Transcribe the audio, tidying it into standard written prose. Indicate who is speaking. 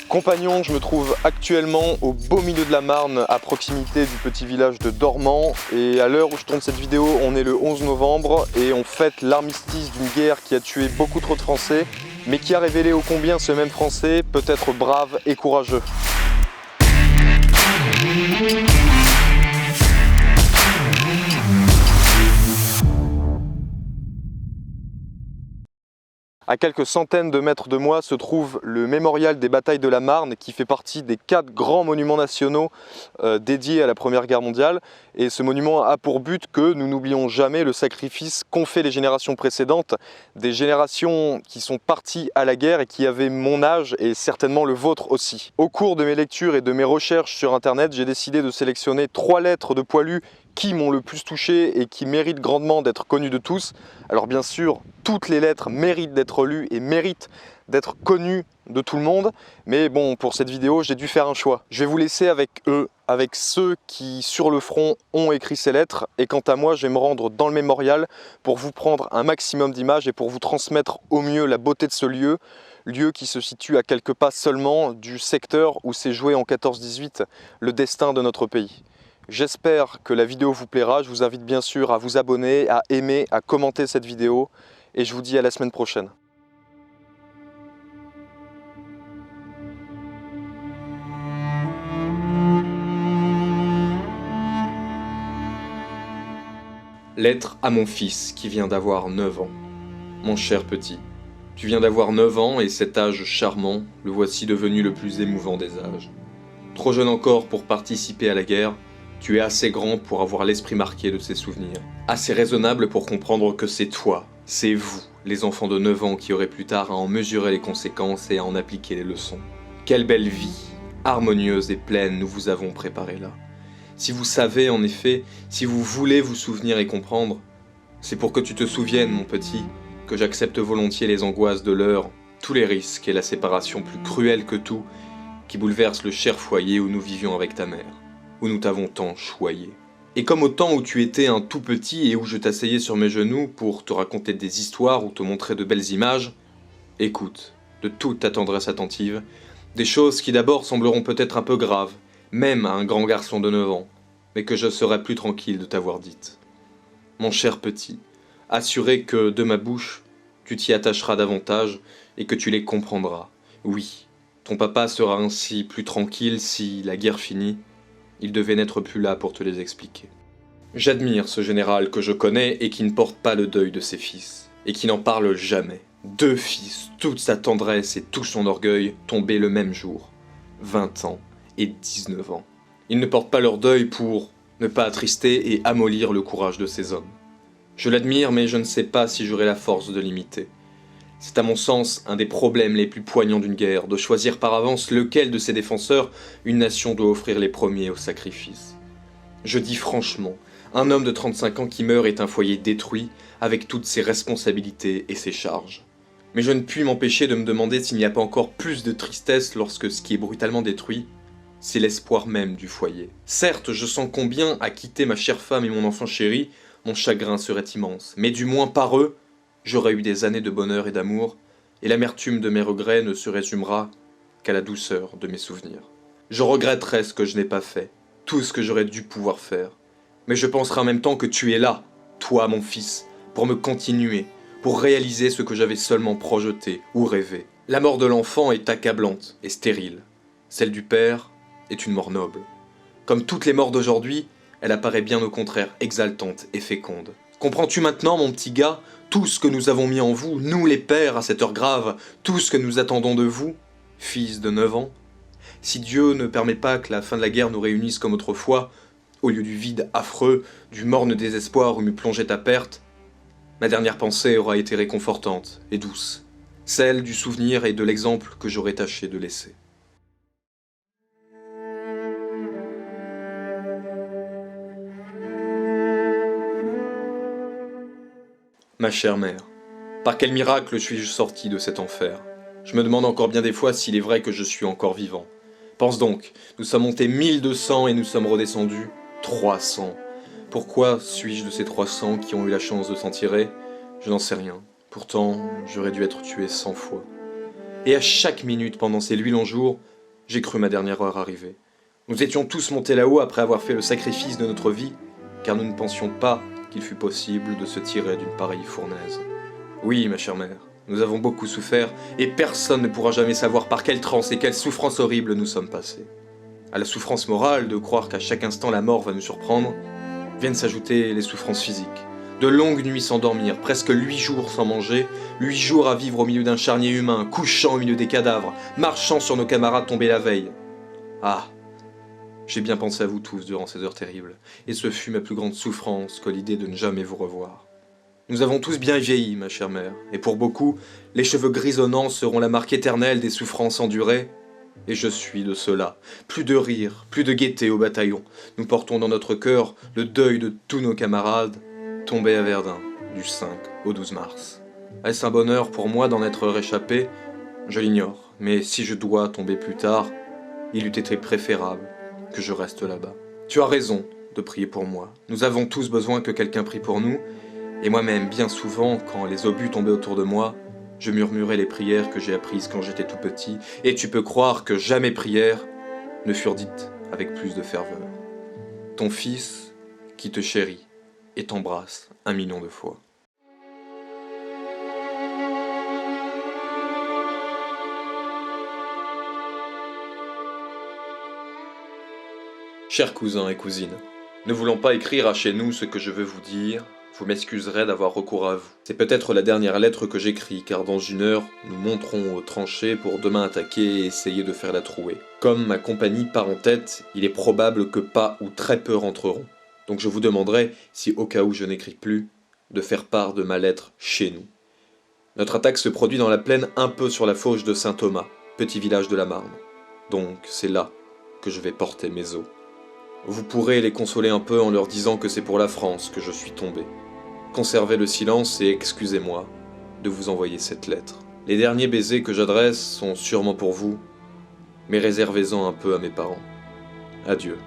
Speaker 1: Compagnon, je me trouve actuellement au beau milieu de la Marne, à proximité du petit village de Dormans. Et à l'heure où je tourne cette vidéo, on est le 11 novembre et on fête l'armistice d'une guerre qui a tué beaucoup trop de Français, mais qui a révélé ô combien ce même Français peut être brave et courageux. À quelques centaines de mètres de moi se trouve le mémorial des batailles de la Marne qui fait partie des 4 grands monuments nationaux dédiés à la Première Guerre mondiale. Et ce monument a pour but que nous n'oublions jamais le sacrifice qu'ont fait les générations précédentes, des générations qui sont parties à la guerre et qui avaient mon âge et certainement le vôtre aussi. Au cours de mes lectures et de mes recherches sur internet, j'ai décidé de sélectionner 3 lettres de poilus qui m'ont le plus touché et qui méritent grandement d'être connues de tous. Alors bien sûr, toutes les lettres méritent d'être lues et méritent d'être connues de tout le monde, mais bon, pour cette vidéo, j'ai dû faire un choix. Je vais vous laisser avec eux, avec ceux qui, sur le front, ont écrit ces lettres, et quant à moi, je vais me rendre dans le mémorial pour vous prendre un maximum d'images et pour vous transmettre au mieux la beauté de ce lieu qui se situe à quelques pas seulement du secteur où s'est joué en 14-18 le destin de notre pays. J'espère que la vidéo vous plaira, je vous invite bien sûr à vous abonner, à aimer, à commenter cette vidéo et je vous dis à la semaine prochaine.
Speaker 2: Lettre à mon fils qui vient d'avoir 9 ans. Mon cher petit, tu viens d'avoir 9 ans et cet âge charmant, le voici devenu le plus émouvant des âges. Trop jeune encore pour participer à la guerre, tu es assez grand pour avoir l'esprit marqué de ces souvenirs. Assez raisonnable pour comprendre que c'est toi, c'est vous, les enfants de 9 ans qui aurez plus tard à en mesurer les conséquences et à en appliquer les leçons. Quelle belle vie, harmonieuse et pleine nous vous avons préparée là. Si vous savez en effet, si vous voulez vous souvenir et comprendre, c'est pour que tu te souviennes, mon petit, que j'accepte volontiers les angoisses de l'heure, tous les risques et la séparation plus cruelle que tout, qui bouleverse le cher foyer où nous vivions avec ta mère, où nous t'avons tant choyé. Et comme au temps où tu étais un tout petit et où je t'asseyais sur mes genoux pour te raconter des histoires ou te montrer de belles images, écoute, de toute ta tendresse attentive, des choses qui d'abord sembleront peut-être un peu graves, même à un grand garçon de 9 ans, mais que je serai plus tranquille de t'avoir dites. Mon cher petit, assuré que de ma bouche, tu t'y attacheras davantage et que tu les comprendras. Oui, ton papa sera ainsi plus tranquille si, la guerre finie, il devait n'être plus là pour te les expliquer. J'admire ce général que je connais et qui ne porte pas le deuil de ses fils, et qui n'en parle jamais. 2 fils, toute sa tendresse et tout son orgueil tombés le même jour, 20 ans et 19 ans. Ils ne portent pas leur deuil pour ne pas attrister et amollir le courage de ces hommes. Je l'admire, mais je ne sais pas si j'aurai la force de l'imiter. C'est à mon sens un des problèmes les plus poignants d'une guerre, de choisir par avance lequel de ses défenseurs une nation doit offrir les premiers au sacrifice. Je dis franchement, un homme de 35 ans qui meurt est un foyer détruit, avec toutes ses responsabilités et ses charges. Mais je ne puis m'empêcher de me demander s'il n'y a pas encore plus de tristesse lorsque ce qui est brutalement détruit, c'est l'espoir même du foyer. Certes, je sens combien, à quitter ma chère femme et mon enfant chéri, mon chagrin serait immense, mais du moins par eux, j'aurais eu des années de bonheur et d'amour, et l'amertume de mes regrets ne se résumera qu'à la douceur de mes souvenirs. Je regretterai ce que je n'ai pas fait, tout ce que j'aurais dû pouvoir faire, mais je penserai en même temps que tu es là, toi mon fils, pour me continuer, pour réaliser ce que j'avais seulement projeté ou rêvé. La mort de l'enfant est accablante et stérile, celle du père est une mort noble. Comme toutes les morts d'aujourd'hui, elle apparaît bien au contraire exaltante et féconde. Comprends-tu maintenant, mon petit gars, tout ce que nous avons mis en vous, nous les pères, à cette heure grave, tout ce que nous attendons de vous, fils de 9 ans? Si Dieu ne permet pas que la fin de la guerre nous réunisse comme autrefois, au lieu du vide affreux, du morne désespoir où me plongeait ta perte, ma dernière pensée aura été réconfortante et douce, celle du souvenir et de l'exemple que j'aurais tâché de laisser. Ma chère mère, par quel miracle suis-je sorti de cet enfer? Je me demande encore bien des fois s'il est vrai que je suis encore vivant. Pense donc, nous sommes montés 1200 et nous sommes redescendus 300. Pourquoi suis-je de ces 300 qui ont eu la chance de s'en tirer? Je n'en sais rien. Pourtant, j'aurais dû être tué 100 fois. Et à chaque minute pendant ces 8 longs jours, J'ai cru ma dernière heure arriver. Nous étions tous montés là-haut après avoir fait le sacrifice de notre vie, car nous ne pensions pas qu'il fût possible de se tirer d'une pareille fournaise. Oui, ma chère mère, nous avons beaucoup souffert, et personne ne pourra jamais savoir par quelle transe et quelle souffrance horrible nous sommes passés. À la souffrance morale de croire qu'à chaque instant la mort va nous surprendre, viennent s'ajouter les souffrances physiques. De longues nuits sans dormir, presque 8 jours sans manger, 8 jours à vivre au milieu d'un charnier humain, couchant au milieu des cadavres, marchant sur nos camarades tombés la veille. Ah, j'ai bien pensé à vous tous durant ces heures terribles, et ce fut ma plus grande souffrance que l'idée de ne jamais vous revoir. Nous avons tous bien vieilli, ma chère mère, et pour beaucoup, les cheveux grisonnants seront la marque éternelle des souffrances endurées, et je suis de cela. Plus de rire, plus de gaieté au bataillon. Nous portons dans notre cœur le deuil de tous nos camarades tombés à Verdun, du 5 au 12 mars. Est-ce un bonheur pour moi d'en être réchappé? Je l'ignore, mais si je dois tomber plus tard, il eût été préférable que je reste là-bas. Tu as raison de prier pour moi. Nous avons tous besoin que quelqu'un prie pour nous, et moi-même, bien souvent, quand les obus tombaient autour de moi, je murmurais les prières que j'ai apprises quand j'étais tout petit, et tu peux croire que jamais prières ne furent dites avec plus de ferveur. Ton fils, qui te chérit et t'embrasse 1 million de fois. Chers cousins et cousines, ne voulant pas écrire à chez nous ce que je veux vous dire, vous m'excuserez d'avoir recours à vous. C'est peut-être la dernière lettre que j'écris, car dans 1 heure, nous monterons aux tranchées pour demain attaquer et essayer de faire la trouée. Comme ma compagnie part en tête, il est probable que pas ou très peu rentreront. Donc je vous demanderai, si au cas où je n'écris plus, de faire part de ma lettre chez nous. Notre attaque se produit dans la plaine un peu sur la fauche de Saint-Thomas, petit village de la Marne. Donc c'est là que je vais porter mes os. Vous pourrez les consoler un peu en leur disant que c'est pour la France que je suis tombé. Conservez le silence et excusez-moi de vous envoyer cette lettre. Les derniers baisers que j'adresse sont sûrement pour vous, mais réservez-en un peu à mes parents. Adieu.